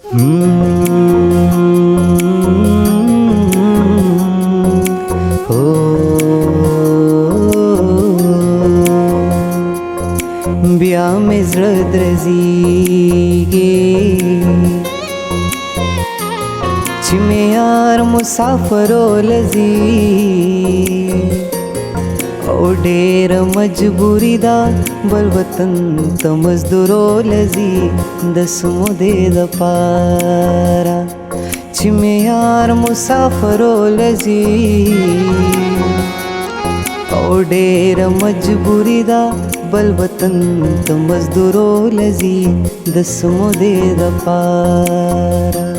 بیا مې زړه درزیږي چې مې یار مسافرو لځي او ډېر مجبوري ده بل وطن ته مزدورو لځي د سمودې دپاره چې مې یار مسافرو لځي او ډېر مجبوري ده بل وطن ته مزدورو لځي د سمودې دپاره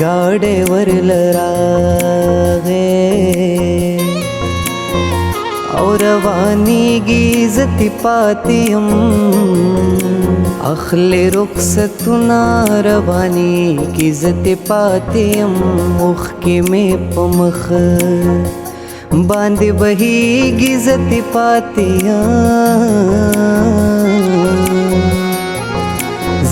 गाड़े वरल रागे और रवानीगी इज़्ज़त पातियम अखले रुखसतुना रवानी की इज़्ज़त पातियम मुख के में पमख बांधे बहीगी इज़्ज़त पातियम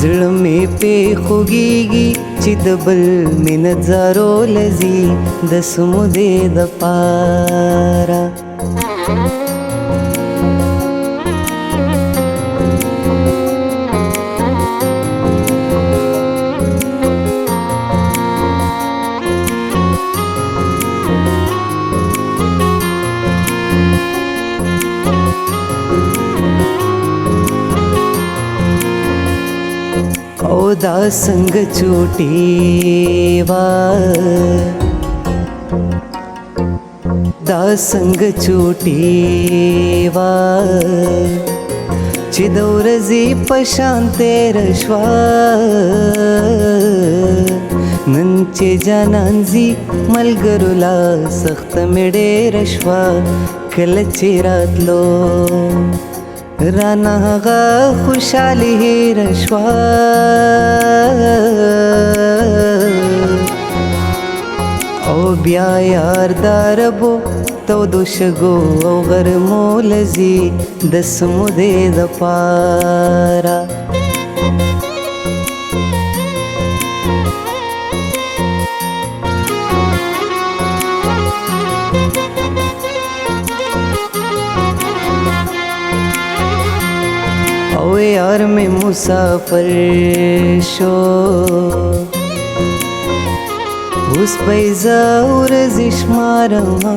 زړه مې پېښوږي چې د بل مې نظارو لځي د سمودې دپاره او دا څنګه چوټي وا دا څنګه چوټي وا چې د ورځې په شان تېر شوه نن چې جانان ځي ملګرو لا سخته مې ډېره شوه کله چې راتلو رانا هغه خوشحالي هېره شوه او بیا یار د عربو تودو شګو او غرمو لځي د سمودې دپاره او یار میں مسافر شو اوس پیزا ورځې شمارما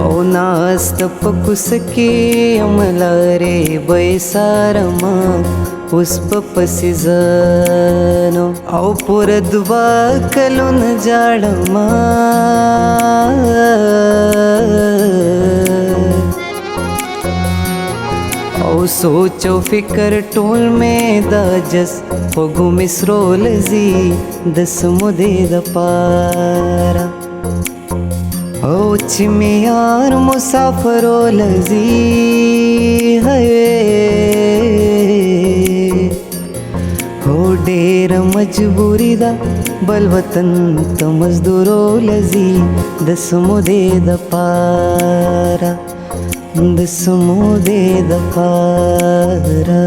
او ناسته په کوڅه کې یم لارې به یې څارما اوس به پسې زه او پوره دوه کلونه جاړما او سوچ او فکر ټول مې دا جس خوږو مې سرو لځي د سمودې دپاره او چې مې یار مسافرو لځي هو ډېره مجبوري ده بل وطن ته مزدورو لځي د سمودې دپاره د سمودې دپاره